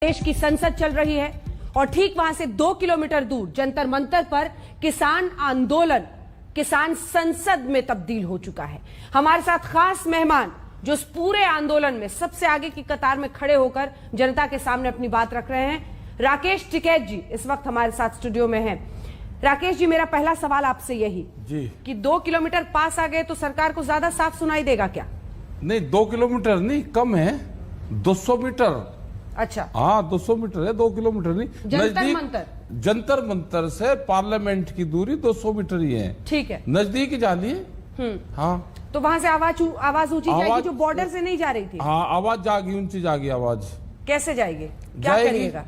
देश की संसद चल रही है और ठीक वहां से 2 किलोमीटर दूर जंतर मंतर पर किसान आंदोलन किसान संसद में तब्दील हो चुका है। हमारे साथ खास मेहमान जो इस पूरे आंदोलन में सबसे आगे की कतार में खड़े होकर जनता के सामने अपनी बात रख रहे हैं, राकेश टिकैत जी इस वक्त हमारे साथ स्टूडियो में हैं। राकेश जी, मेरा पहला सवाल आपसे यही जी कि 2 किलोमीटर पास आ गए तो सरकार को ज्यादा साफ सुनाई देगा क्या? नहीं, 2 किलोमीटर नहीं, कम है, 200 मीटर। अच्छा, हाँ 200 मीटर है, 2 किलोमीटर नहीं। जंतर मंतर से पार्लियामेंट की दूरी 200 मीटर ही है। ठीक है, नजदीक जाली है। हाँ, तो वहां से आवाज ऊंची जाएगी जो बॉर्डर से नहीं जा रही थी। हाँ, आवाज जाएगी, ऊंची जाएगी आवाज। कैसे जाएगी, क्या करिएगा?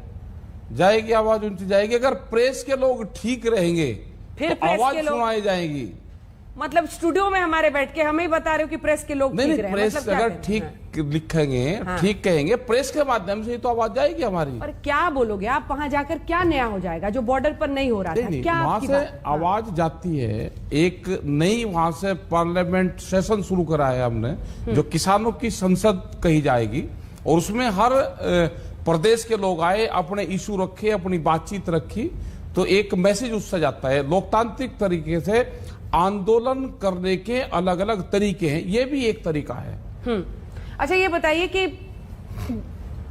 जाएगी आवाज ऊंची जाएगी। अगर प्रेस के लोग ठीक रहेंगे फिर तो आवाज सुनाई जाएगी। मतलब स्टूडियो में हमारे बैठ के हमें ही बता रहे हो कि प्रेस के लोग ठीक रहे, प्रेस मतलब अगर ठीक लिखेंगे, ठीक कहेंगे, प्रेस के माध्यम से ही तो आवाज जाएगी हमारी। और क्या बोलोगे आप, वहां जाकर क्या नया हो जाएगा जो बॉर्डर पर नहीं हो रहा था? क्या वहां से आवाज जाती है। एक नई वहां से पार्लियामेंट सेशन शुरू करा है हमने, जो किसानों की संसद कही जाएगी और उसमें हर प्रदेश के लोग आए, अपने इशू रखे, अपनी बातचीत रखी, तो एक मैसेज उससे जाता है। लोकतांत्रिक तरीके से आंदोलन करने के अलग अलग तरीके हैं, ये भी एक तरीका है। अच्छा, ये बताइए कि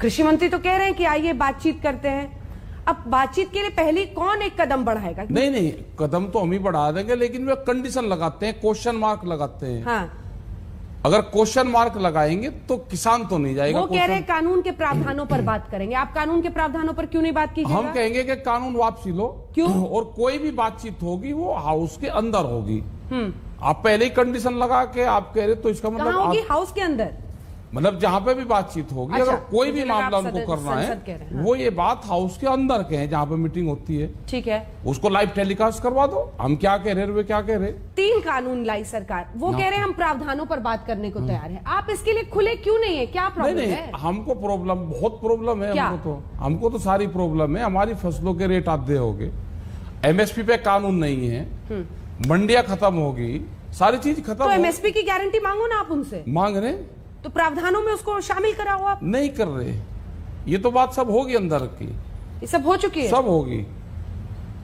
कृषि मंत्री तो कह रहे हैं कि आइए बातचीत करते हैं। अब बातचीत के लिए पहले कौन एक कदम बढ़ाएगा? नहीं, कदम तो हम ही बढ़ा देंगे, लेकिन वे कंडीशन लगाते हैं, क्वेश्चन मार्क लगाते हैं। हाँ, अगर क्वेश्चन मार्क लगाएंगे तो किसान तो नहीं जाएगा। वो कह रहे हैं कानून के प्रावधानों पर बात करेंगे। आप कानून के प्रावधानों पर क्यों नहीं बात कीजिएगा? हम कहेंगे कि कानून वापसी लो। क्यों? और कोई भी बातचीत होगी वो हाउस के अंदर होगी। आप पहले ही कंडीशन लगा के आप कह रहे, तो इसका मतलब होगी हाउस के अंदर, मतलब जहां पे भी बातचीत होगी। अच्छा, अगर कोई भी मामला उनको करना है, वो ये बात हाउस के अंदर के हैं जहां पे मीटिंग होती है। ठीक है, उसको लाइव टेलीकास्ट करवा दो। हम क्या कह रहे हैं, वे क्या कह रहे? 3 कानून लाई सरकार, वो कह रहे हैं हम प्रावधानों पर बात करने को तैयार हैं। आप इसके लिए खुले क्यों नहीं है? क्या प्रॉब्लम है? हमको प्रॉब्लम, बहुत प्रॉब्लम है। हमको तो सारी प्रॉब्लम है। हमारी फसलों के रेट आधे हो गए, MSP पे कानून नहीं है, मंडियां खत्म होगी, सारी चीज खत्म। तो MSP की गारंटी मांगो ना आप उनसे। मांग रहे, तो प्रावधानों में उसको शामिल कराओ। आप नहीं कर रहे। ये तो बात सब होगी अंदर की, ये सब हो चुकी है, सब होगी।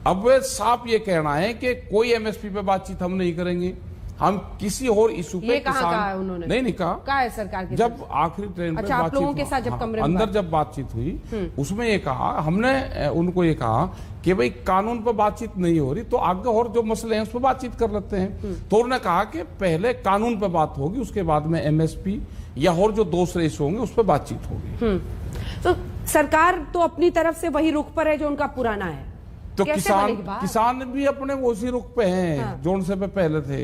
अब वे साफ ये कहना है कि कोई MSP पे बातचीत हम नहीं करेंगे, हम किसी और इशू पे किसान उन्होंने नहीं कहा है सरकार के जब आखिरी ट्रेन पे आप लोगों के साथ जब कमरे में अंदर जब बातचीत हुई, उसमें ये कहा, हमने उनको ये कहा कि भाई कानून पर बातचीत नहीं हो रही तो आगे और जो मसले हैं उस पर बातचीत कर लेते हैं। तो उन्होंने कहा कि पहले कानून पर बात होगी, उसके बाद में MSP या और जो दूसरे इशू होंगे उस पर बातचीत होगी। तो सरकार तो अपनी तरफ से वही रुख पर है जो उनका पुराना है, तो किसान भी अपने उसी रुख पे हैं जो उनसे पे पहले थे।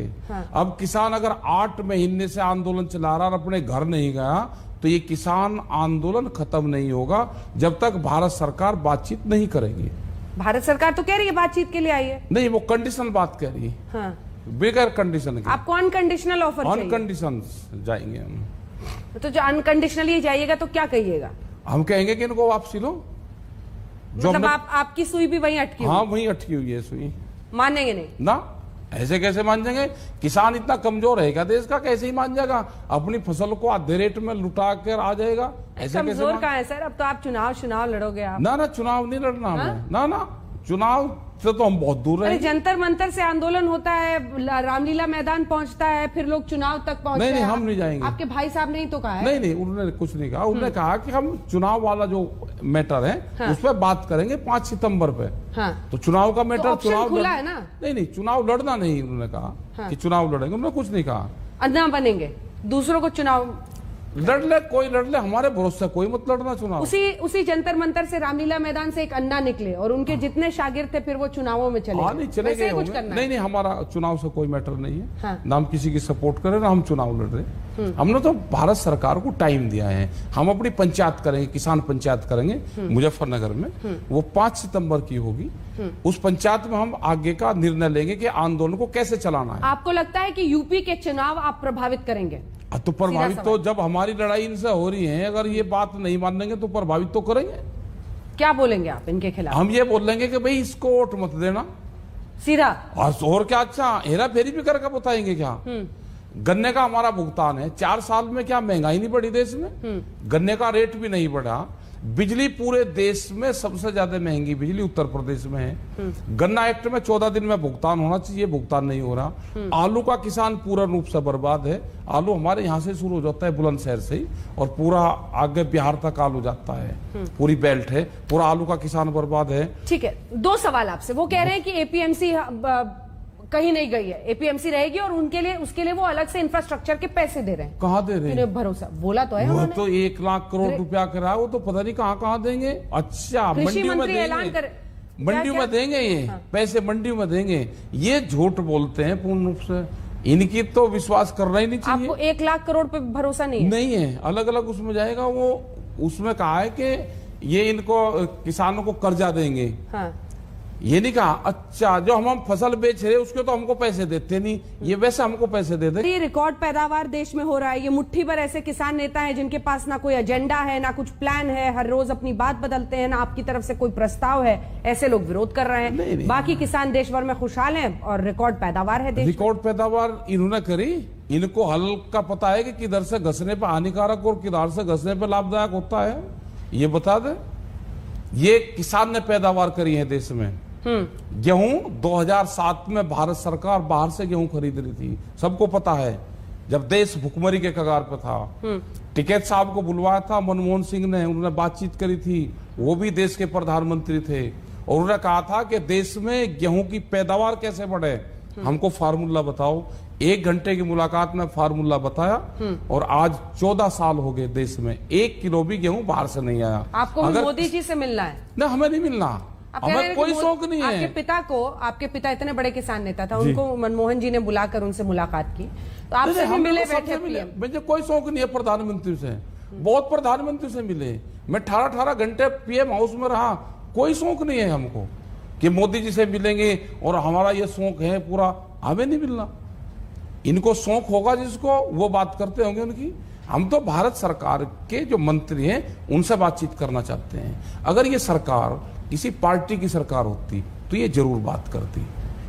अब किसान अगर 8 महीने से आंदोलन चला रहा और अपने घर नहीं गया, तो ये किसान आंदोलन खत्म नहीं होगा जब तक भारत सरकार बातचीत नहीं करेगी। भारत सरकार तो कह रही है बातचीत के लिए आइए। नहीं, वो कंडीशनल बात कह रही है, बगैर कंडीशन के। आपको अनकंडीशनल ऑफर चाहिए? अनकंडीशन जाएंगे हम। तो जो अनकंडीशनली जाइएगा तो क्या कहिएगा? हम कहेंगे कि इनको वापसी लो। मतलब आपकी सुई भी वहीं अटकी? हाँ, वहीं अटकी हुई है सुई। मानेंगे नहीं ना, ऐसे कैसे मान जाएंगे? किसान इतना कमजोर है क्या देश का? कैसे ही मान जाएगा? अपनी फसल को आधे रेट में लुटा कर आ जाएगा? ऐसे कमजोर कहाँ है सर? अब तो आप चुनाव लड़ोगे आप। ना, चुनाव नहीं लड़ना हमें। ना, चुनाव से तो हम बहुत दूर रहे। जंतर मंतर से आंदोलन होता है, रामलीला मैदान पहुंचता है, फिर लोग चुनाव तक पहुंचते हैं। नहीं, हम नहीं जाएंगे। आपके भाई साहब ने ही तो कहा है। नहीं, उन्होंने कुछ नहीं कहा। उन्होंने कहा कि हम चुनाव वाला जो मैटर है उस पर बात करेंगे 5 सितंबर पे। तो चुनाव का मैटर, चुनाव खुला है ना? नहीं, चुनाव लड़ना नहीं। उन्होंने कहा कि चुनाव लड़ेंगे, उन्होंने कुछ नहीं कहा। अन्ना बनेंगे, दूसरों को चुनाव लड़ ले, कोई लड़ ले, हमारे भरोसे कोई मत लड़ना चुनाव। उसी जंतर मंतर से, रामलीला मैदान से एक अन्ना निकले और उनके जितने शागिर्द थे फिर वो चुनावों में चले गए। नहीं, चले गए कुछ करना नहीं, हमारा चुनाव से कोई मैटर नहीं है। ना हम किसी की सपोर्ट करें, ना हम चुनाव लड़ रहे। हमने तो भारत सरकार को टाइम दिया है। हम अपनी पंचायत करेंगे, किसान पंचायत करेंगे मुजफ्फरनगर में, वो 5 सितंबर की होगी। उस पंचायत में हम आगे का निर्णय लेंगे कि आंदोलन को कैसे चलाना है। आपको लगता है कि यूपी के चुनाव आप प्रभावित करेंगे? तो प्रभावित तो जब हमारी लड़ाई इनसे हो रही है, अगर ये बात नहीं मानेंगे तो प्रभावित तो करेंगे। क्या बोलेंगे आप इनके खिलाफ? हम ये बोलेंगे कि भाई इसको वोट मत देना, सीधा। और क्या? अच्छा, हेरा फेरी भी करके बताएंगे क्या? गन्ने का हमारा भुगतान है 4 साल में, क्या महंगाई नहीं बढ़ी देश में? गन्ने का रेट भी नहीं बढ़ा, बिजली पूरे देश में सबसे ज्यादा महंगी बिजली उत्तर प्रदेश में है। गन्ना एक्ट में 14 दिन में भुगतान होना चाहिए, भुगतान नहीं हो रहा। आलू का किसान पूरा रूप से बर्बाद है। आलू हमारे यहाँ से शुरू हो जाता है बुलंदशहर से ही, और पूरा आगे बिहार तक आलू जाता है, पूरी बेल्ट है, पूरा आलू का किसान बर्बाद है। ठीक है, दो सवाल आपसे। वो कह रहे हैं कि एपीएमसी कहीं नहीं गई है, एपीएमसी रहेगी और उनके लिए उसके लिए वो अलग से इंफ्रास्ट्रक्चर के पैसे दे रहे हैं। कहाँ दे रहे हैं? भरोसा बोला तो है वो उन्होंने। तो 1 लाख करोड़ रुपया करा है, वो तो पता नहीं कहाँ देंगे। अच्छा, कृषि मंडी में मंत्री ऐलान देंगे, कर मंडी में देंगे ये पैसे, मंडी में देंगे। ये झूठ बोलते हैं पूर्ण रूप से, इनकी तो विश्वास करना ही नहीं चाहिए। आपको 1 लाख करोड़ पे भरोसा नहीं है? नहीं है, अलग अलग उसमें जाएगा। वो उसमें कहा है कि ये इनको किसानों को कर्जा देंगे। हाँ। ये नहीं कहा। अच्छा, जो हम फसल बेच रहे उसके तो हमको पैसे देते नहीं, ये वैसे हमको पैसे दे दे। ये रिकॉर्ड पैदावार देश में हो रहा है। ये मुट्ठी भर ऐसे किसान नेता हैं जिनके पास ना कोई एजेंडा है, ना कुछ प्लान है, हर रोज अपनी बात बदलते हैं, ना आपकी तरफ से कोई प्रस्ताव है। ऐसे लोग विरोध कर रहे हैं। नहीं। बाकी किसान देश भर में खुशहाल हैं और रिकॉर्ड पैदावार है देश। रिकॉर्ड पैदावार इन्होंने करी, इनको हल का पता है कि किधर से घसने पे हानिकारक और किधर से घसने पे लाभदायक होता है, ये बता दे। ये किसान ने पैदावार करी है देश में। गेहूं 2007 में भारत सरकार बाहर से गेहूं खरीद रही थी, सबको पता है, जब देश भुखमरी के कगार पर था। टिकैत साहब को बुलवाया था मनमोहन सिंह ने, उन्होंने बातचीत करी थी, वो भी देश के प्रधानमंत्री थे, और उन्होंने कहा था कि देश में गेहूं की पैदावार कैसे बढ़े, हमको फार्मूला बताओ। 1 घंटे की मुलाकात में फार्मूला बताया, और आज 14 साल हो गए देश में 1 किलो भी गेहूं बाहर से नहीं आया। आपको मोदी जी से मिलना है? ना, हमें नहीं मिलना, हमें कोई शौक नहीं है। आपके पिता इतने बड़े किसान नेता था, उनको मनमोहन जी ने बुलाकर उनसे मुलाकात की, तो आपसे भी मिले, बैठे पीएम? मुझे कोई शौक नहीं है प्रधानमंत्री से, बहुत प्रधानमंत्री से मिले, मैं 18 घंटे पीएम हाउस में रहा, कोई शौक नहीं है हमको कि मोदी जी से मिलेंगे और हमारा ये शौक है पूरा, हमें नहीं मिलना। इनको शौक होगा जिसको, वो बात करते होंगे उनकी। हम तो भारत सरकार के जो मंत्री हैं उनसे बातचीत करना चाहते हैं। अगर ये सरकार किसी पार्टी की सरकार होती तो ये जरूर बात करती।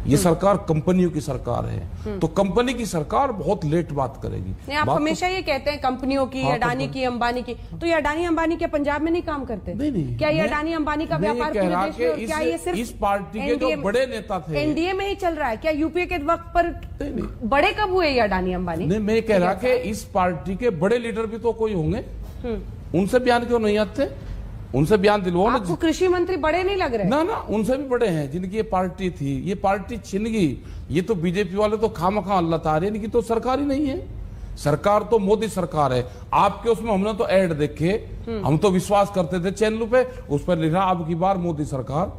ये सरकार कंपनियों की सरकार है, तो कंपनी की सरकार बहुत लेट बात करेगी। नहीं, आप हमेशा ये कहते हैं कंपनियों की, अडानी की, अंबानी की, तो ये अडानी अंबानी के पंजाब में नहीं काम करते? नहीं, क्या ये अडानी अंबानी का व्यापार पूरे देश में? क्या ये सिर्फ इस पार्टी के जो बड़े नेता थे एनडीए में ही चल रहा है? क्या यूपीए के वक्त पर बड़े कब हुए ये अडानी अंबानी? नहीं, मैं कह रहा कि इस पार्टी के बड़े लीडर भी तो कोई होंगे, उनसे बयान क्यों नहीं आते? उनसे बयान दिलवाओ ना। आपको कृषि मंत्री बड़े नहीं लग रहे? ना, उनसे भी बड़े हैं, जिनकी ये पार्टी थी, ये पार्टी छिन गई। ये तो बीजेपी वाले तो खामखा अल्लाह तारे, इनकी तो सरकार ही नहीं है। सरकार तो मोदी सरकार है। आपके उसमें हमने तो ऐड देखे, हम तो विश्वास करते थे चैनल पे, उस पर लिखा अब की बार मोदी सरकार।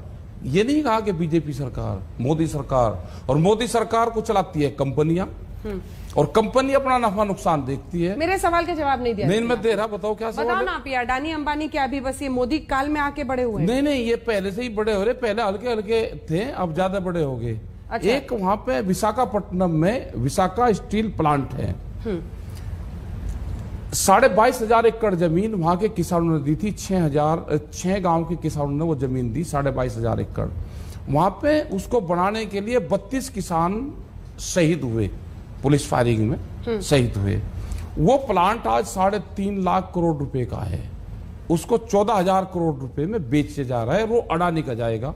ये नहीं कहा कि बीजेपी सरकार, मोदी सरकार। और मोदी सरकार को चलाती है कंपनियां, और कंपनी अपना नफा नुकसान देखती है। मेरे सवाल का जवाब नहीं दिया। नहीं, मैं दे रहा, बताओ क्या सवाल है? बताओ ना आप। ये अडानी अंबानी क्या अभी बस ये मोदी काल में आके बड़े हुए? नहीं, ये पहले से ही बड़े हो रहे, पहले हल्के हल्के थे, अब ज्यादा बड़े हो गए। अच्छा। एक वहां पे विशाखापट्टनम में विशाखा स्टील प्लांट है, 22,500 एकड़ जमीन वहां के किसानों ने दी थी। 6 गांव के किसानों ने वो जमीन दी, 22,500 एकड़। वहां पे उसको बनाने के लिए 32 किसान शहीद हुए, पुलिस फायरिंग में शहीद हुए। वो प्लांट आज 3.5 लाख करोड़ रुपए का है, उसको 14,000 करोड़ रुपए में बेचे जा रहा है, वो अडानी का जाएगा।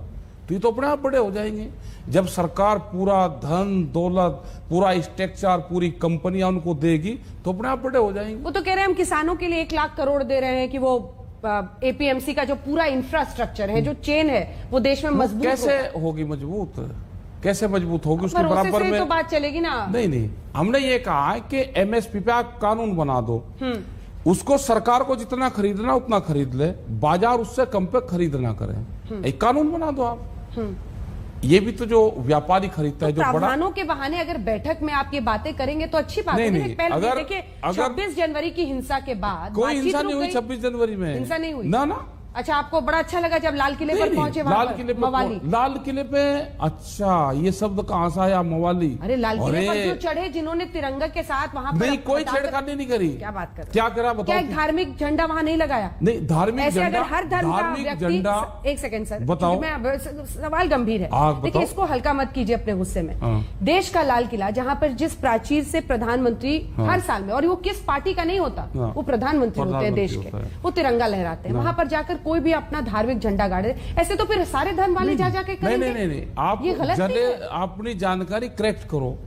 तो ये तो अपने आप बड़े हो जाएंगे। जब सरकार पूरा धन दौलत, पूरा स्ट्रक्चर, पूरी कंपनियां उनको देगी तो अपने आप बड़े हो जाएंगे। वो तो कह रहे हैं हम किसानों के लिए 1 लाख करोड़ दे रहे हैं कि वो एपीएमसी का जो पूरा इंफ्रास्ट्रक्चर है, जो चेन है, वो देश में मजबूत कैसे होगी मजबूत? कैसे मजबूत होगी? उसके बराबर में तो बात चलेगी ना। नहीं, हमने ये कहा है कि एमएसपी पे कानून बना दो, उसको सरकार को जितना खरीदना उतना खरीद ले, बाजार उससे कम पे खरीद ना करे। एक कानून बना दो आप। ये भी तो जो व्यापारी खरीदता है, जो बड़ा। प्रावधानों के बहाने अगर बैठक में आप ये बातें करेंगे तो अच्छी बात है। नहीं, पहले अगर देखिए 26 जनवरी की हिंसा के बाद कोई हिंसा नहीं हुई 26 जनवरी में, हिंसा नहीं हुई ना। अच्छा, आपको बड़ा अच्छा लगा जब लाल किले पर नहीं, पहुंचे लाल किले पे मवाली? लाल किले पे, अच्छा ये शब्द कहां से आया मवाली? अरे लाल किले पर जो चढ़े, जिन्होंने तिरंगा के साथ वहां पर नहीं, कोई छेड़खानी नहीं करी। क्या बात कर रहे हैं? क्या करा बताओ? क्या एक धार्मिक झंडा वहां नहीं लगाया? नहीं, धार्मिक ऐसे झंडा, अगर हर धर्म का धार्मिक व्यक्ति, झंडा, एक सेकंड सर, बताओ। मैं सवाल गंभीर है, बताओ। लेकिन इसको हल्का मत कीजिए अपने गुस्से में। हाँ। देश का लाल किला, जहां पर जिस प्राचीर से प्रधानमंत्री हर साल में, और वो किस पार्टी का नहीं होता, हाँ। वो प्रधानमंत्री होते हैं देश होता के, है। वो तिरंगा लहराते हैं, वहां पर जाकर कोई भी अपना धार्मिक झंडा गाड़े, ऐसे तो फिर सारे धर्म वाले जा जाके करेंगे। नहीं, आप ये गलत नहीं है? अपनी जानकारी करेक्ट करो।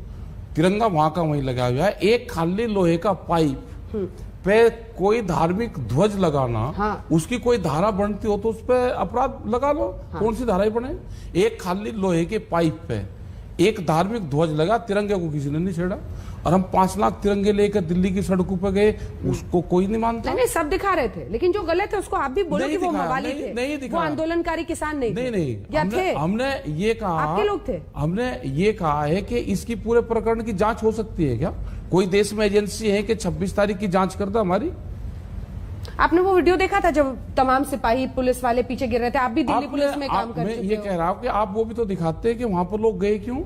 तिरंगा वहां का वहीं लगा हुआ है। एक खाली लोहे का पाइप पे कोई धार्मिक ध्वज लगाना, हाँ। उसकी कोई धारा बनती हो तो उस पे अपराध लगा लो। हाँ। कौन सी धारा बने? एक खाली लोहे के पाइप पे एक धार्मिक ध्वज लगा, तिरंगे को किसी ने नहीं छेड़ा। और हम 5 लाख तिरंगे लेकर दिल्ली की सड़कों पर गए, उसको कोई नहीं मानता। नहीं, सब दिखा रहे थे, लेकिन जो गलत है उसको आप भी बोलो कि वो दिखाया, मवाली थे, नहीं वो दिखाया। आंदोलनकारी किसान नहीं थे। नहीं, या थे? हमने ये कहा, आपके लोग थे। हमने ये कहा है कि इसकी पूरे प्रकरण की जांच हो सकती है क्या? कोई देश में एजेंसी है कि 26 तारीख की जांच कर दो हमारी? आपने वो वीडियो देखा था जब तमाम सिपाही पुलिस वाले पीछे गिर रहे थे? आप भी दिल्ली पुलिस में काम कर मैं चुके ये हो। कह रहा हूँ कि आप वो भी तो दिखाते हैं कि वहां पर लोग गए क्यों?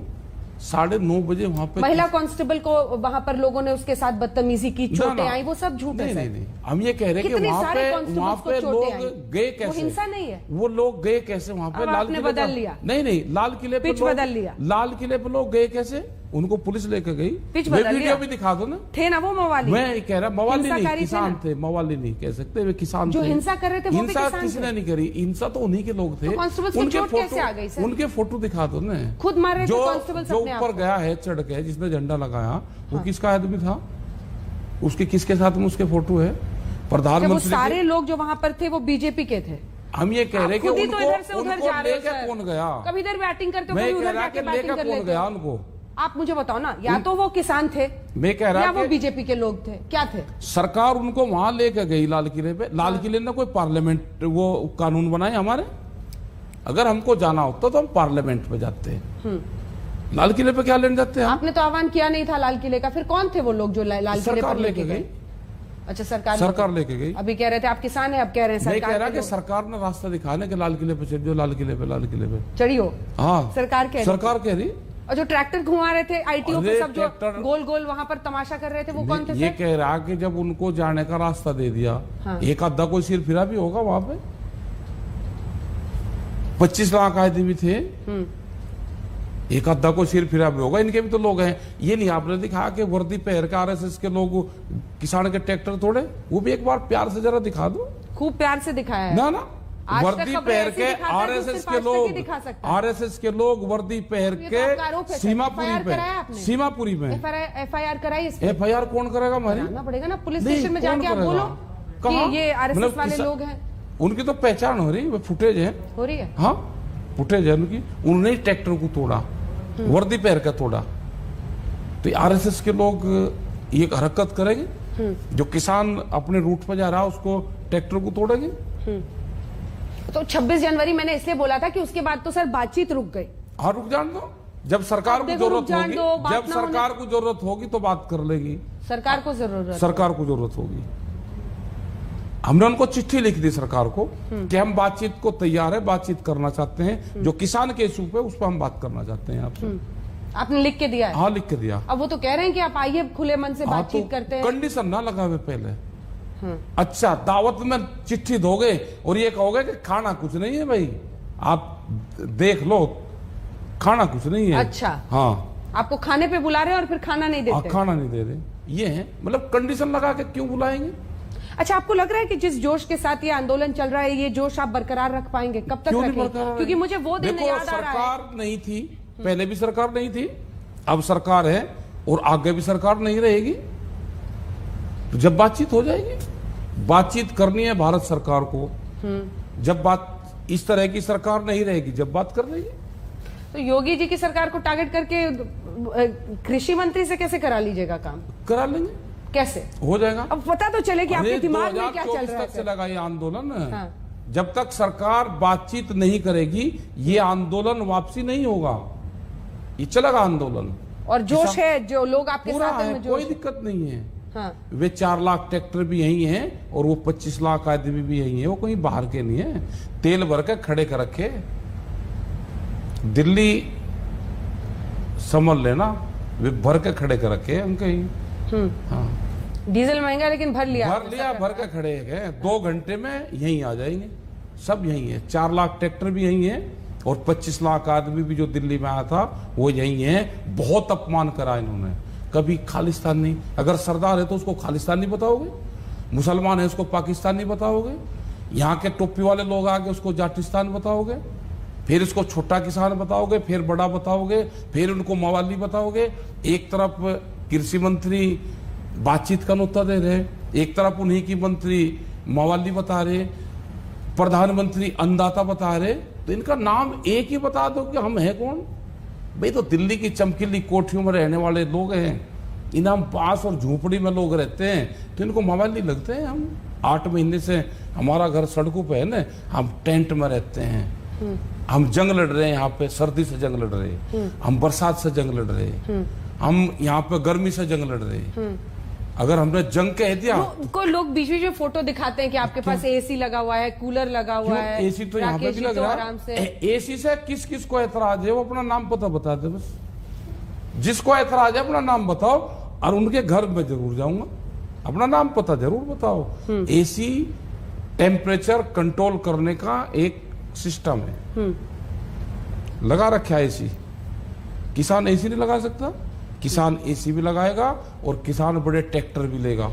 9:30 बजे वहां पे महिला कांस्टेबल को वहां पर लोगों ने उसके साथ बदतमीजी की, चोटें आई, वो सब झूठ है। नहीं, हम ये कह रहे हैं कि कितने वहां सारे पे कांस्टेबल्स को चोटें लोग आई। गए वो कैसे? हिंसा नहीं है। वो लोग गए कैसे वहां पे? अब लाल आपने किले बदल पर- लिया। नहीं, लाल किले पे पिच लोग- बदल लिया। लाल किले पे लोग गए कैसे? उनको पुलिस लेकर गई। पिच वे बदल वीडियो लिया। भी दिखा दो ना। थे ना वो मवाली? मैं ये कह रहा, मवाली नहीं, हिंसाकारी थे किसान ना? थे। मवाली नहीं कह सकते, वे किसान जो थे। हिंसा कर रहे थे वो भी हिंसा किसान किसी थे। ने नहीं करी, हिंसा तो उन्हीं के लोग थे। तो कांस्टेबल्स को चोट कैसे आ गई सर? उनके फोटो दिखा दो ना। खुद मार रहे थे जो कांस्टेबल्स जो अपने आप ऊपर को। गया है चढ़ के, जिसने झंडा लगाया, वो किसका आदमी था? उसके किसके साथ में उसके फोटो है? वो प्रधानमंत्री सारे लोग जो वहां पर थे वो बीजेपी के थे। हम ये कह रहे हैं कि खुद ही तो इधर से उनको उधर जा रहे हो लेकर सर। कौन गया? कभी इधर बैटिंग करते हो, मैं कभी कह उधर रहा जाके कि बैटिंग लेकर कर कौन लेते गया हो। उनको? आप मुझे बताओ ना, या तो वो किसान थे मैं कह रहा या वो कि बीजेपी के लोग थे, क्या थे? सरकार उनको वहां लेकर गई लाल किले पे। लाल किले ने कोई पार्लियामेंट वो कानून बनाए हमारे? अगर हमको जाना होता तो हम पार्लियामेंट में जाते हैं। लाल किले पे क्या लेने जाते हैं हम? आपने तो आह्वान किया नहीं था लाल किले का, फिर कौन थे वो लोग जो लाल किले सरकार पर लेके लेके गए? गई। अच्छा, सरकार लेके गई। अभी कह रहे थे आप किसान हैं, अब कह रहे हैं मैं सरकार कह रहा के कि लोग। सरकार ने रास्ता दिखाने के लाल किले पे चढ़ जाओ, लाल किले पे चढ़ी हो? हाँ, सरकार कह रही सरकार कह रही। और जो ट्रैक्टर घुमा रहे थे आईटीओ पे, अरे सब जो ट्रैक्टर- गोल गोल वहां पर तमाशा कर रहे थे, वो कौन थे ये सर? कह रहा कि जब उनको जाने का रास्ता दे दिया, हाँ। एक आधा कोई सिर फिरा भी होगा वहां पे। 25 लाख आदमी थे, एक आधा को सिर फिरा भी होगा। इनके भी तो लोग हैं। ये नहीं आपने दिखा कि वर्दी पहन के आरएसएस के लोग किसान के ट्रैक्टर तोड़े? वो भी एक बार प्यार से जरा दिखा दो खूब प्यार से दिखाया है। ना। आज तक वर्दी खबरें पहन ऐसी के दिखाता है जो आरएसएस सिर्फ के आज तक ही लोग, दिखा सकता है। आरएसएस के लोग वर्दी पहन ये तो आपका आरोप के है सर। सीमापुरी FIR पे, कराया आपने? सीमापुरी में एफआईआर कराई इस पे? एफआईआर कौन करेगा हमारी? कराना पड़ेगा ना, पुलिस नहीं, स्टेशन में कौन जाके आप करेगा? बोलो कहाँ? कि ये आरएसएस मतलब वाले किसा- लोग हैं। उनकी तो पहचान हो रही है, फुटेज है। हो रही है? हाँ, फुटेज है उनकी। उन्होंने ही ट्रैक्टर को तोड़ा, वर्दी पहन कर तोड़ा। तो आरएसएस के लोग ये हरकत करेंगे? जो किसान अपने रूट पर जा रहा है उसको ट्रैक्टर को तोड़ेंगे? तो 26 जनवरी मैंने इसलिए बोला था कि उसके बाद तो सर बातचीत रुक गई। हाँ, रुक जान दो। जब सरकार को देखो, जरूरत रुक जान होगी, दो, बात जब ना सरकार को जरूरत होगी तो बात कर लेगी। सरकार को जरूरत सरकार को जरूरत होगी। हमने उनको चिट्ठी लिख दी सरकार को कि हम बातचीत को तैयार है, बातचीत करना चाहते हैं। जो किसान के इशू पे उस पर हम बात करना चाहते हैं आपसे। आपने लिख के दिया है? हाँ, लिख के दिया। अब वो तो कह रहे हैं कि आप आइए खुले मन से हाँ, बातचीत करते हैं। कंडीशन ना लगावे पहले। अच्छा, दावत में चिट्ठी दोगे और ये कहोगे कि खाना कुछ नहीं है भाई, आप देख लो, खाना कुछ नहीं है। अच्छा, हाँ, आपको खाने पे बुला रहे हैं और फिर खाना नहीं देते? खाना नहीं दे रहे। ये है मतलब कंडीशन लगा के क्यों बुलाएंगे? अच्छा, आपको लग रहा है कि जिस जोश के साथ ये आंदोलन चल रहा है, ये जोश आप बरकरार रख पाएंगे? कब तक क्यों नहीं रखेंगे? बरकरार? क्योंकि मुझे वो दिन देखो, याद आ रहा है। सरकार नहीं थी पहले, भी सरकार नहीं थी, अब सरकार है और आगे भी सरकार नहीं रहेगी। तो जब बातचीत हो जाएगी, बातचीत करनी है भारत सरकार को। जब बात इस तरह की सरकार नहीं रहेगी, जब बात कर लेगी। तो योगी जी की सरकार को टारगेट करके कृषि मंत्री से कैसे करा लीजिएगा काम? करा लेंगे, कैसे हो जाएगा। अब पता तो चले कि आपके अरे, दिमाग में क्या चल 2024 रहा है तक सर। चलेगा ये आंदोलन। हाँ। जब तक सरकार बातचीत नहीं करेगी, ये आंदोलन वापसी नहीं होगा। ये चलेगा आंदोलन। और जोश है, जो लोग आपके पूरा साथ हैं, है, में कोई जोश दिक्कत नहीं है। हाँ। वे 4 लाख ट्रैक्टर भी यही हैं और वो 25 लाख आदमी भी यही है, वो कहीं बाहर के नहीं है। तेल भर के खड़े कर रखे, दिल्ली समझ लेना, वे भर के खड़े कर रखे हम कहीं। हाँ, डीजल महंगा लेकिन भर लिया भर के खड़े गए, 2 घंटे में यहीं आ जाएंगे, सब यही है। 4 लाख ट्रैक्टर भी यही है और 25 लाख आदमी भी जो दिल्ली में आया था वो यही है। बहुत अपमान करा इन्होंने, कभी खालिस्तान नहीं। अगर सरदार है तो उसको खालिस्तानी बताओगे, मुसलमान है उसको पाकिस्तानी बताओगे, यहाँ के टोपी वाले लोग आके उसको जाटिस्तान बताओगे, फिर इसको छोटा किसान बताओगे, फिर बड़ा बताओगे, फिर उनको मवाली बताओगे। एक तरफ कृषि मंत्री बातचीत का नुक्ता दे रहे, एक तरफ उन्हीं की मंत्री मवाली बता रहे, प्रधानमंत्री अन्नदाता बता रहे। तो इनका नाम एक ही बता दो कि हम हैं कौन। भाई तो दिल्ली की चमकीली कोठियों में रहने वाले लोग हैं, इनाम पास और झोपड़ी में लोग रहते हैं, तो इनको मवाली लगते हैं। हम 8 महीने से हमारा घर सड़कों पे है ना, हम टेंट में रहते हैं, हम जंग लड़ रहे हैं, यहाँ पे सर्दी से जंग लड़ रहे हैं, हम बरसात से जंग लड़ रहे हैं, हम यहाँ पे गर्मी से जंग लड़ रहे हैं। अगर हमने जंग कह दिया, कोई लोग बीच बीच में फोटो दिखाते हैं कि आपके पास एसी लगा हुआ है, कूलर लगा हुआ है। एसी तो यहाँ पे भी लग रहा है। एसी से किस किस को ऐतराज है वो अपना नाम पता बता दे बस। जिसको ऐतराज है अपना नाम बताओ और उनके घर में जरूर जाऊंगा, अपना नाम पता जरूर बताओ। एसी टेम्परेचर कंट्रोल करने का एक सिस्टम है, लगा रखा है एसी। किसान एसी नहीं लगा सकता? किसान एसी भी लगाएगा और किसान बड़े ट्रैक्टर भी लेगा,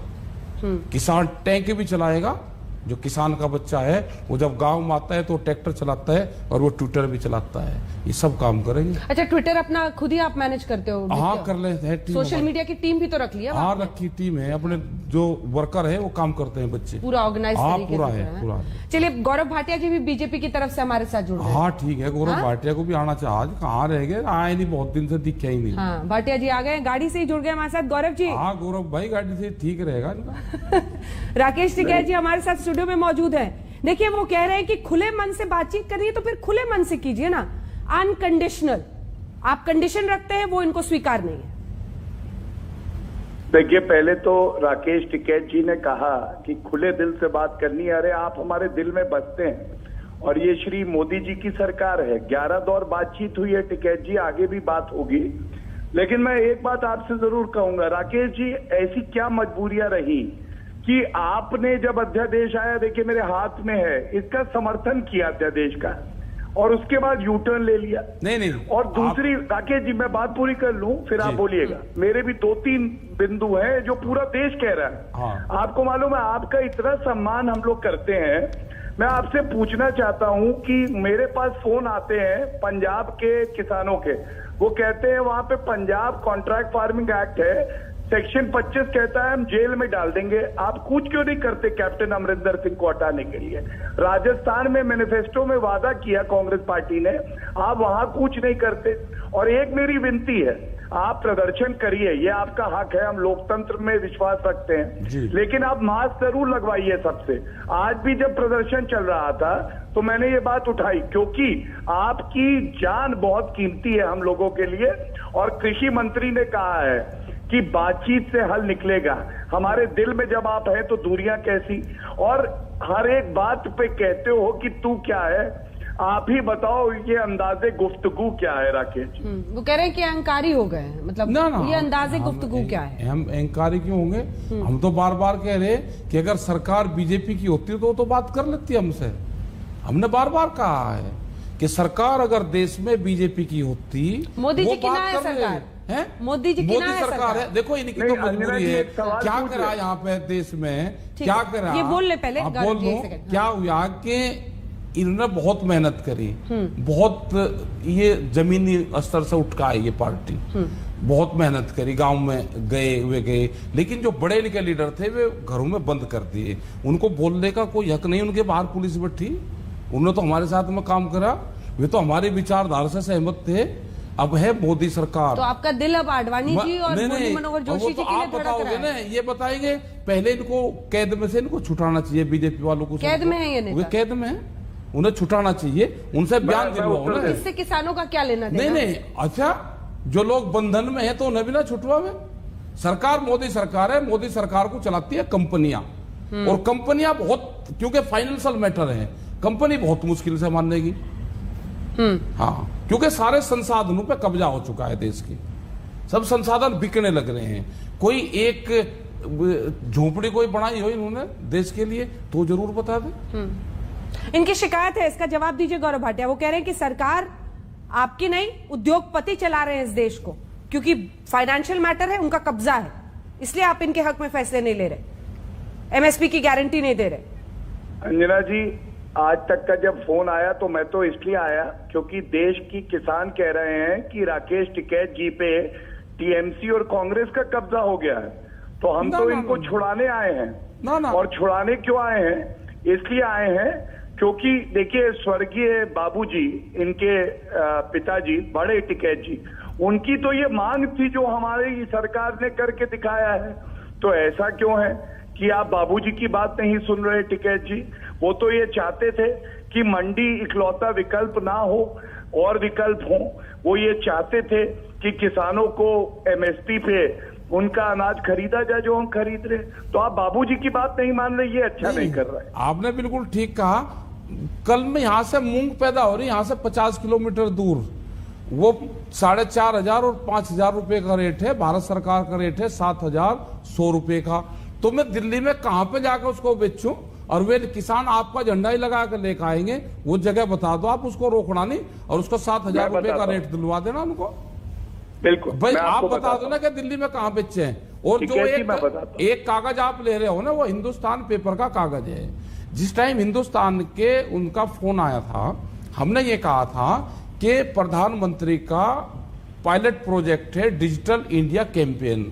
किसान टैंक भी चलाएगा। जो किसान का बच्चा है वो जब गांव में आता है तो ट्रैक्टर चलाता है और वो ट्विटर भी चलाता है, ये सब काम करेंगे। अच्छा, ट्विटर अपना खुद ही आप मैनेज करते हो? हाँ, कर लेते हैं। सोशल मीडिया की टीम भी तो रख लिया? हाँ, रखी टीम है, अपने जो वर्कर है वो काम करते हैं बच्चे, पूरा ऑर्गेनाइज तरीके पूरा से है पूरा। चलिए, गौरव भाटिया जी भी बीजेपी की तरफ से हमारे साथ जुड़ गए। हाँ ठीक है, गौरव भाटिया को भी आना चाहिए। आज कहाँ रह गए, आए नहीं, बहुत दिन से दिखे ही नहीं। हाँ, भाटिया जी आ गए, गाड़ी से ही जुड़ गए हमारे साथ। गौरव जी? हाँ गौरव भाई, गाड़ी से ठीक रहेगा। राकेश टिकैत जी हमारे साथ स्टूडियो में मौजूद है। देखिए, वो कह रहे हैं कि खुले मन से बातचीत करनी है तो फिर खुले मन से कीजिए ना, अनकंडीशनल। आप कंडीशन रखते हैं, वो इनको स्वीकार नहीं है। देखिए, पहले तो राकेश टिकैत जी ने कहा कि खुले दिल से बात करनी है। अरे आप हमारे दिल में बसते हैं और ये श्री मोदी जी की सरकार है। 11 दौर बातचीत हुई है टिकैत जी, आगे भी बात होगी। लेकिन मैं एक बात आपसे जरूर कहूंगा राकेश जी, ऐसी क्या मजबूरियां रही कि आपने जब अध्यादेश आया, देखिए मेरे हाथ में है, इसका समर्थन किया अध्यादेश का और उसके बाद यू टर्न ले लिया। नहीं और दूसरी राकेश जी, मैं बात पूरी कर लूं फिर आप बोलिएगा। मेरे भी 2-3 बिंदु हैं जो पूरा देश कह रहा है। हाँ। आपको मालूम है, आपका इतना सम्मान हम लोग करते हैं। मैं आपसे पूछना चाहता हूं कि मेरे पास फोन आते हैं पंजाब के किसानों के, वो कहते हैं वहां पे पंजाब कॉन्ट्रैक्ट फार्मिंग एक्ट है, सेक्शन 25 कहता है हम जेल में डाल देंगे। आप कुछ क्यों नहीं करते कैप्टन अमरिंदर सिंह को हटाने के लिए? राजस्थान में मैनिफेस्टो में वादा किया कांग्रेस पार्टी ने, आप वहां कुछ नहीं करते। और एक मेरी विनती है, आप प्रदर्शन करिए, ये आपका हक है, हम लोकतंत्र में विश्वास रखते हैं, लेकिन आप मास्क जरूर लगवाइए सबसे। आज भी जब प्रदर्शन चल रहा था तो मैंने ये बात उठाई, क्योंकि आपकी जान बहुत कीमती है हम लोगों के लिए। और कृषि मंत्री ने कहा है कि बातचीत से हल निकलेगा। हमारे दिल में जब आप हैं तो दूरियां कैसी? और हर एक बात पे कहते हो कि तू क्या है, आप ही बताओ ये अंदाजे गुफ्तगू क्या है राकेश जी? वो कह रहे हैं कि अहंकारी हो गए हैं, मतलब ना, ये अंदाजे गुफ्तगू क्या है? हम अहंकारी क्यों होंगे? हम तो बार बार कह रहे कि अगर सरकार बीजेपी की होती तो बात कर लेती हमसे। हमने बार बार कहा है कि सरकार अगर देश में बीजेपी की होती, मोदी जी की ना है सरकार है, मोदी जी की ना है सरकार है। देखो इनकी तो मजबूरी है, क्या करा यहाँ पे देश में, क्या करा? ये बोल ले पहले, बोल लो क्या हुआ कि इन्होंने बहुत मेहनत करी, बहुत ये जमीनी स्तर से उठका है ये पार्टी, बहुत मेहनत करी, गांव में गए, लेकिन जो बड़े इनके लीडर थे वे घरों में बंद कर दिए। उनको बोलने का कोई हक नहीं, उनके बाहर पुलिस बैठी। उन्होंने तो हमारे साथ में काम करा, वे तो हमारी विचारधारा से सहमत थे। अब है मोदी सरकार, तो आपका दिल अब आडवाणी जी और मुरली मनोहर जोशी जी के लिए आप बताओगे ना, ये बताएंगे पहले इनको कैद में से इनको छुटाना चाहिए। बीजेपी वालों को कैद में है ये नेता? वे कैद में है, उन्हें छुटाना चाहिए, उनसे बयान दिलवाओ ना। इससे किसानों का क्या लेना देना? नहीं, अच्छा जो लोग बंधन में है तो उन्हें भी ना छुटवावे। सरकार मोदी सरकार है, मोदी सरकार को चलाती है कंपनियां, और कंपनियां बहुत, क्योंकि फाइनेंशियल मैटर है, कंपनी बहुत मुश्किल से मानेगी। हाँ, क्योंकि सारे संसाधनों पे कब्जा हो चुका है देश की, सब संसाधन बिकने लग रहे हैं। कोई एक झोपड़ी कोई बनाई हो इन्होंने देश के लिए तो जरूर बता दे। इनकी शिकायत है, इसका जवाब दीजिए गौरव भाटिया। वो कह रहे हैं कि सरकार आपकी नहीं, उद्योगपति चला रहे हैं इस देश को, क्योंकि फाइनेंशियल मैटर है, उनका कब्जा है, इसलिए आप इनके हक में फैसले नहीं ले रहे, एमएसपी की गारंटी नहीं दे रहे। अंजना जी, आज तक का जब फोन आया तो मैं तो इसलिए आया क्योंकि देश की किसान कह रहे हैं कि राकेश टिकैत जी पे टीएमसी और कांग्रेस का कब्जा हो गया है, तो हम तो इनको छुड़ाने आए हैं। और छुड़ाने क्यों आए हैं? इसलिए आए हैं क्योंकि देखिए, स्वर्गीय बाबूजी, इनके पिताजी बड़े टिकैत जी, उनकी तो ये मांग थी जो हमारी सरकार ने करके दिखाया है। तो ऐसा क्यों है कि आप बाबूजी की बात नहीं सुन रहे टिकैत जी? वो तो ये चाहते थे कि मंडी इकलौता विकल्प ना हो और विकल्प हो। वो ये चाहते थे कि किसानों को एमएसपी पे उनका अनाज खरीदा जाए जो हम खरीद रहे। तो आप बाबूजी की बात नहीं मान रहे, ये अच्छा नहीं कर रहा है। आपने बिल्कुल ठीक कहा। कल में यहां से मूंग पैदा हो रही, यहां से 50 किलोमीटर दूर, वो 4,500 और 5,000 रुपए का रेट है, भारत सरकार का रेट है 7,100 रुपए का। तो मैं दिल्ली में कहां पे जाकर उसको बेचूं? और वे किसान आपका झंडा ही लगा कर लेकर आएंगे, वो जगह बता दो आप, उसको रोकना नहीं, और उसको 7,000 रुपए का रेट दिलवा देना उनको। बिल्कुल भाई आप बता दो ना कि दिल्ली में कहां बेचे हैं। और जो एक कागज आप ले रहे हो ना, वो हिंदुस्तान पेपर का कागज है। जिस टाइम हिंदुस्तान के उनका फोन आया था, हमने ये कहा था कि प्रधानमंत्री का पायलट प्रोजेक्ट है डिजिटल इंडिया कैंपेन,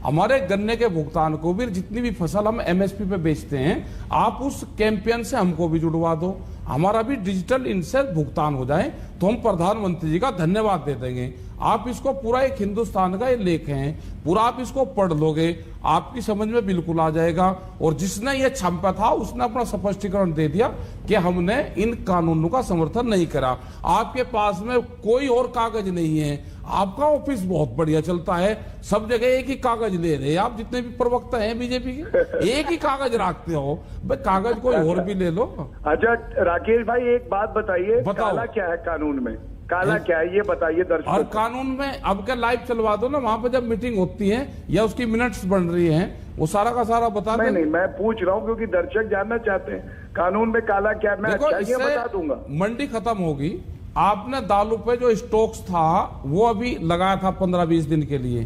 हमारे गन्ने के भुगतान को भी, जितनी भी फसल हम एमएसपी पे बेचते हैं, आप उस कैंपेन से हमको भी जुड़वा दो, हमारा भी डिजिटल इनसे भुगतान हो जाए, तो हम प्रधानमंत्री जी का धन्यवाद दे देंगे। आप इसको पूरा एक हिंदुस्तान का ये लेख है, पूरा आप इसको पढ़ लोगे, आपकी समझ में बिल्कुल आ जाएगा। और जिसने ये छापा था उसने अपना स्पष्टीकरण दे दिया कि हमने इन कानूनों का समर्थन नहीं करा। आपके पास में कोई और कागज नहीं है, आपका ऑफिस बहुत बढ़िया चलता है, सब जगह एक ही कागज ले रहे हैं आप, जितने भी प्रवक्ता हैं बीजेपी के, एक ही कागज रखते हो। भाई कागज कोई और भी ले लो। अच्छा राकेश भाई, एक बात बताइए, काला क्या है कानून में? काला क्या है ये बताइए दर्शकों। और कानून में अब क्या लाइव चलवा दो ना, वहां पर जब मीटिंग होती है या उसकी मिनट्स बन रही हैं, वो सारा का सारा बता दो। नहीं, मैं पूछ रहा हूँ क्योंकि दर्शक जानना चाहते हैं कानून में काला क्या। मैं अच्छा बता दूंगा। मंडी खत्म होगी, आपने दालों पे जो स्टॉक्स था वो अभी लगाया था 15-20 दिन के लिए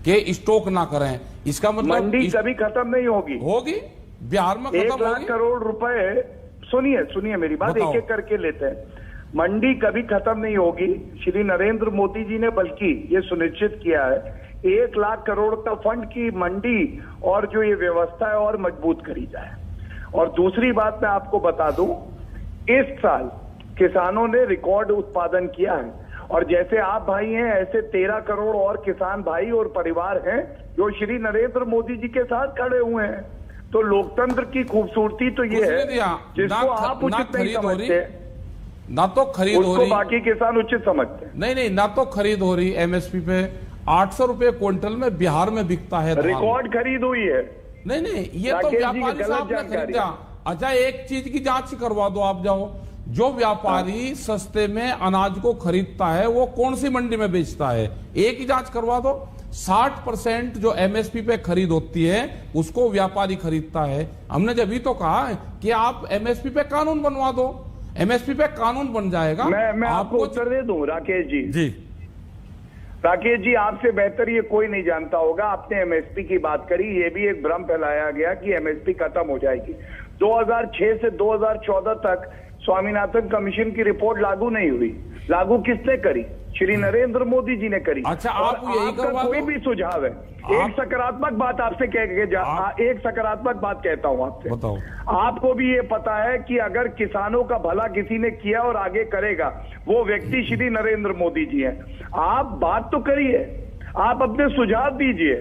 कि स्टॉक ना करें, इसका मतलब मंडी कभी खत्म नहीं होगी। होगी, बिहार में खत्म होगी। 1 लाख करोड़ रुपए, सुनिए मेरी बात, एक एक करके लेते हैं। मंडी कभी खत्म नहीं होगी। श्री नरेंद्र मोदी जी ने बल्कि ये सुनिश्चित किया है 1 लाख करोड़ का फंड की मंडी और जो ये व्यवस्था है और मजबूत करी जाए। और दूसरी बात मैं आपको बता दूं, इस साल किसानों ने रिकॉर्ड उत्पादन किया है, और जैसे आप भाई हैं ऐसे 13 करोड़ और किसान भाई और परिवार हैं जो श्री नरेंद्र मोदी जी के साथ खड़े हुए हैं। तो लोकतंत्र की खूबसूरती तो ये है जिसको आप उचित नहीं समझते, ना तो खरीद हो रही, बाकी किसान उचित समझते हैं। नहीं, ना तो खरीद हो रही एमएसपी पे। 800 रुपए क्विंटल में बिहार में बिकता है, रिकॉर्ड खरीद हुई है। नहीं, ये तो व्यापारी साहब ने खरीदा। अच्छा, एक चीज की जांच करवा दो आप, जाओ, जो व्यापारी सस्ते में अनाज को खरीदता है वो कौन सी मंडी में बेचता है, एक ही जांच करवा दो। 60% जो एमएसपी पे खरीद होती है उसको व्यापारी खरीदता है। हमने जब ही तो कहा कि आप एमएसपी पे कानून बनवा दो, एमएसपी पे कानून बन जाएगा। मैं आपको उत्तर दे दूं राकेश जी। राकेश जी, आपसे बेहतर ये कोई नहीं जानता होगा। आपने एमएसपी की बात करी, ये भी एक भ्रम फैलाया गया कि एमएसपी खत्म हो जाएगी। 2006 से 2014 तक स्वामीनाथन कमीशन की रिपोर्ट लागू नहीं हुई। लागू किसने करी? श्री नरेंद्र मोदी जी ने करी। अच्छा, आप यही कोई भी सुझाव है? एक सकारात्मक बात आपसे एक सकारात्मक बात कहता हूं आपसे, बताओ। आपको भी ये पता है कि अगर किसानों का भला किसी ने किया और आगे करेगा, वो व्यक्ति श्री नरेंद्र मोदी जी हैं। आप बात तो करिए, आप अपने सुझाव दीजिए।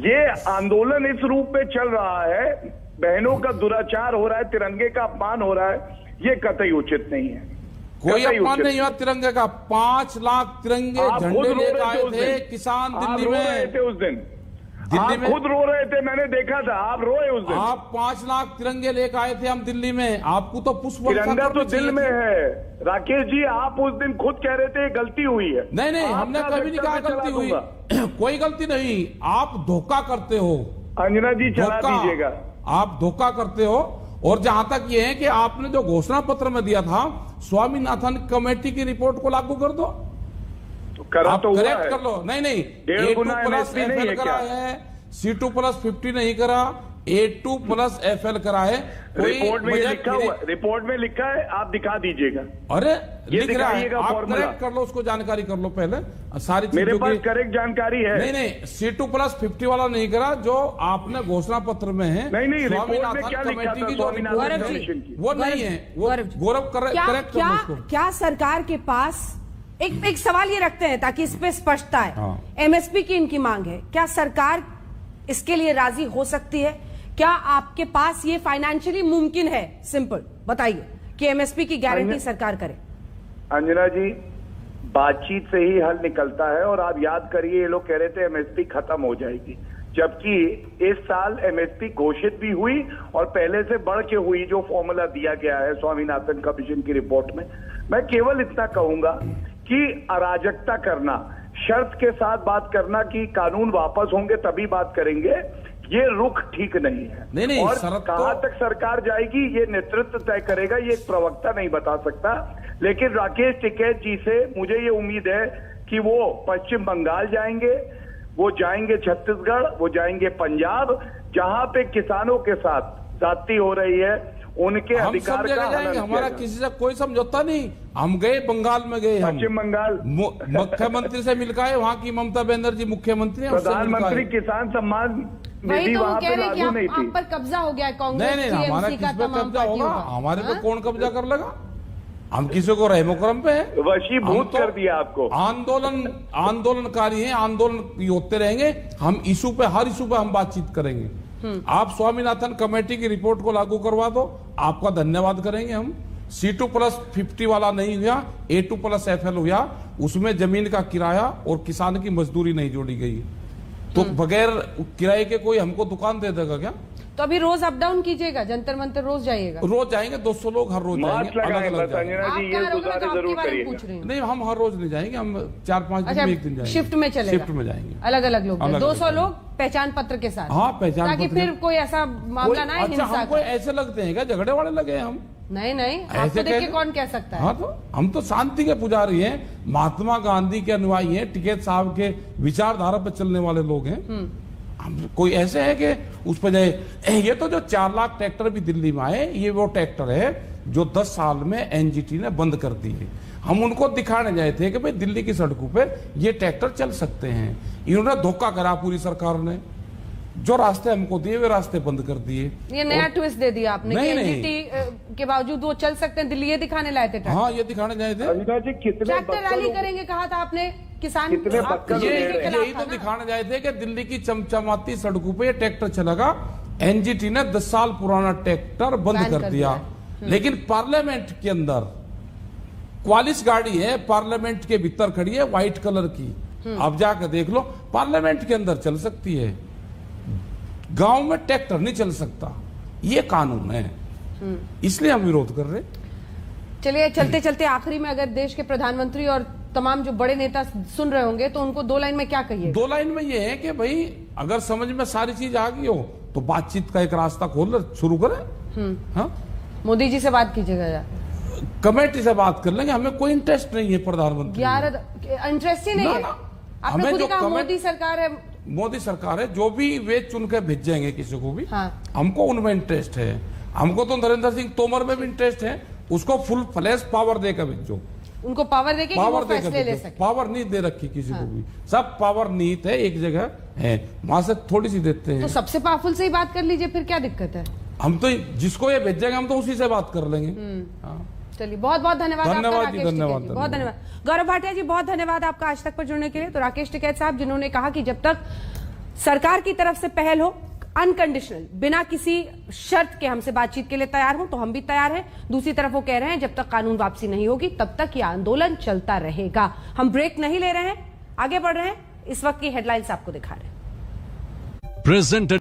ये आंदोलन इस रूप में चल रहा है, बहनों का दुराचार हो रहा है, तिरंगे का अपमान हो रहा है, ये कतई उचित नहीं है। कोई अपमान नहीं हुआ तिरंगे का। 5 लाख तिरंगे झंडे लेकर आए थे किसान दिल्ली में। थे उस दिन, दिल्ली आप में खुद रो रहे थे, मैंने देखा था, आप रोए उस दिन। आप 5 लाख तिरंगे लेकर आए थे हम दिल्ली में, आपको तो पुष्प वर्षा तिरंगा तो करनी दिल चाहिए में थी। है राकेश जी, आप उस दिन खुद कह रहे थे गलती हुई है। नहीं नहीं, हमने आपका कभी नहीं कहा वक्तव्य गलती चला हुई। दूंगा। कोई गलती नहीं, आप धोखा करते हो। अंजना जी चला धोखा, दीजिएगा। आप धोखा करते हो। और जहां तक ये है कि आपने जो घोषणा पत्र में दिया था, स्वामीनाथन कमेटी की रिपोर्ट को लागू कर दो, करा आप तो हुआ करेक्ट है। कर लो। नहीं नहीं, 1.5 गुना A2 प्लस MSP नहीं FL है करा क्या? है, C2+50 नहीं करा, A2 प्लस FL करा है। कोई रिपोर्ट में ये बजट लिखा मेरे- हुआ, रिपोर्ट में लिखा है, आप दिखा दीजिएगा। अरे ये लिख रहा है, दिखाइएगा आप फॉर्मूला। करेक्ट कर लो, उसको जानकारी कर लो पहले सारी मेरे चीजों पास की। करेक्ट जानकारी है। नहीं नहीं, C2+50 वाला नहीं करा जो आपने घोषणा पत्र में है। नहीं, रिपोर्ट में स्वामीनाथन क्या लिखा कमेटी था की जो स्वामीनाथन रिपोर्ट है, कमीशन की? वो नहीं है। वो गौरव जी। गौरव करेक्ट कर लो उसको। क्या सरकार के पास एक सवाल ये रखते हैं ताकि इस पे स्पष्टता है। हाँ। एमएसपी की इनकी मांग है, क्या सरकार इसके लिए राजी हो सकती है? क्या आपके पास ये फाइनेंशियली मुमकिन है? सिंपल बताइए कि एमएसपी की गारंटी सरकार करे। अंजना जी, बातचीत से ही हल निकलता है। और आप याद करिए, ये लोग कह रहे थे एमएसपी खत्म हो जाएगी, जबकि इस साल एमएसपी घोषित भी हुई और पहले से बढ़ के हुई, जो फॉर्मूला दिया गया है स्वामीनाथन कमीशन की रिपोर्ट में। मैं केवल इतना कहूंगा कि अराजकता करना, शर्त के साथ बात करना कि कानून वापस होंगे तभी बात करेंगे, ये रुख ठीक नहीं है। नहीं, और शरत कहां तो- तक सरकार जाएगी ये नेतृत्व तय करेगा, ये एक प्रवक्ता नहीं बता सकता। लेकिन राकेश टिकैत जी से मुझे ये उम्मीद है कि वो पश्चिम बंगाल जाएंगे, वो जाएंगे छत्तीसगढ़, वो जाएंगे पंजाब, जहां पे किसानों के साथ जाति हो रही है, उनके हम अधिकार सब का जगह हनन जाएंगे, किया हमारा जाए। किसी से कोई समझौता नहीं। हम गए बंगाल में गए, हम पश्चिम बंगाल मुख्यमंत्री से मिल के वहां की ममता बनर्जी मुख्यमंत्री है, उससे मिल के आए। प्रधानमंत्री किसान सम्मान वही निधि तो वो वहां कह पे रहे हैं कि लागू नहीं आप थी। पर कब्जा हो गया है कांग्रेस नहीं नहीं, हमारा TMC किस का, पे तमाम कब्जा पार्टियों होगा? का। हमारे पे हाँ? कौन कब्जा कर लेगा? हम किसी को रहमोकरम पे है? वशीभूत हम तो कर दिया आपको। आंदोलनकारी हैं, आंदोलन होते रहेंगे। हम इशू पे, हर इशू पे हम बातचीत करेंगे। आप स्वामीनाथन कमेटी की रिपोर्ट को लागू करवा दो, आपका धन्यवाद करेंगे हम। C2+50 वाला नहीं हुआ, A2+FL हुआ, उसमें जमीन का किराया और किसान की मजदूरी नहीं जोड़ी गई। तो बगैर किराए के कोई हमको दुकान दे देगा क्या? तो अभी रोज अप डाउन कीजिएगा, जंतर मंतर रोज जाइएगा? रोज जाएंगे, 200 लोग हर रोज मास्क जाएंगे, अलग लगाएं अलग बस जाएंगे। अंजना आप जी, ये कहाँ रहोगे? मैं गुजारिश तो आपके जरूर बारे में करिएगा। पूछ रही हूँ। नहीं, हम हर रोज नहीं जाएंगे, हम 4-5 दिन अच्छा, में एक दिन जाएंगे। शिफ्ट में चलेगा? शिफ्ट में जाएंगे, अलग अलग लोग, अलग-अलग 200 लोग पहचान पत्र के साथ। हाँ, पहचान ताकि पत्र फिर के- कोई ऐसा मामला ना आए अच्छा, हिंसा हमको का। ऐसे लगते हैं क्या झगड़े वाले लगे हैं हम? नहीं नहीं, ऐसे आपको देख के कैसे? कौन कह सकता है? हाँ, तो हम तो शांति के पुजारी हैं, महात्मा गांधी के अनुयायी हैं, टिकैत साहब के विचारधारा पर चलने वाले लोग हैं। हम कोई ऐसे है कि उस पर जाए। ये तो जो 4 लाख ट्रैक्टर भी दिल्ली में आए, ये वो ट्रैक्टर है जो 10 साल में एनजीटी ने बंद कर दिए। हम उनको दिखाने जाए थे कि भाई दिल्ली की सड़कों पे ये ट्रैक्टर चल सकते हैं। इन्होंने धोखा करा, पूरी सरकार ने जो रास्ते हमको दिए वे रास्ते बंद कर दिए। ये नया ट्विस्ट दे दिया आपने कि नहीं, नहीं। एनजीटी के बावजूद वो चल सकते हैं दिल्ली, ये दिखाने लाए थे ट्रैक्टर। हाँ, ये दिखाने जाए थे। अंजना जी, कितने ट्रैक्टर बक्कल रैली लोग- करेंगे कहा था आपने, किसान कितने आप बक्कल किसी लोग के ले रहे हैं? खिलाफ यही था तो ना? दिखाने जाए थे कि दिल्ली की चमचमाती सड़कों पे ये ट्रैक्टर चलेगा। एनजीटी ने 10 साल पुराना ट्रैक्टर बंद बैन कर कर दिया। दिया। लेकिन पार्लियामेंट के अंदर 44 गाड़ी है, पार्लियामेंट के भीतर खड़ी है, व्हाइट कलर की। आप जाकर देख लो, पार्लियामेंट के अंदर चल सकती है, गांव में ट्रैक्टर नहीं चल सकता। ये कानून है, इसलिए हम विरोध कर रहे हैं। चलिए, चलते चलते आखिरी में अगर देश के प्रधानमंत्री और तमाम जो बड़े नेता सुन रहे होंगे तो उनको 2 लाइन में क्या कहिए? 2 लाइन में ये है कि भाई अगर समझ में सारी चीज आ गई हो तो बातचीत का एक रास्ता खोल शुरू करें। हाँ, मोदी जी से बात कीजिएगा यार। कमेटी से बात कर लेंगे, हमें कोई इंटरेस्ट नहीं है प्रधानमंत्री। 11 इंटरेस्ट ही नहीं ना, है। ना। आपने हमें खुद ही जो कहा कमेटी- मोदी सरकार है। मोदी सरकार है, जो भी वे चुन के भेजेंगे किसी को भी, हाँ। हमको उनमें इंटरेस्ट है। हमको तो नरेंद्र सिंह तोमर में भी इंटरेस्ट है, उसको फुल फ्लैश पावर देकर भेजो। उनको पावर देके कि वो पावर देकर फैसले ले भेजो। सके। पावर नहीं दे रखी किसी को भी, सब पावर नीत है, एक जगह है, वहां से थोड़ी सी देते हैं। तो सबसे पावरफुल से ही बात कर लीजिए, फिर क्या दिक्कत है? हम तो जिसको ये भेजेंगे हम तो उसी से बात कर लेंगे। हाँ। चलिए, बहुत बहुत धन्यवाद आपका धन्यवाद राकेश जी, धन्यवाद, टिकैत जी, बहुत धन्यवाद। गौरव भाटिया जी, बहुत धन्यवाद आपका आज तक पर जुड़ने के लिए। तो राकेश टिकैत साहब, जिन्होंने कहा कि जब तक सरकार की तरफ से पहल हो, अनकंडीशनल, बिना किसी शर्त के हमसे बातचीत के लिए तैयार हो, तो हम भी तैयार हैं। दूसरी तरफ वो कह रहे हैं जब तक कानून वापसी नहीं होगी तब तक ये आंदोलन चलता रहेगा। हम ब्रेक नहीं ले रहे हैं, आगे बढ़ रहे हैं। इस वक्त की हेडलाइंस आपको दिखा रहे हैं। presented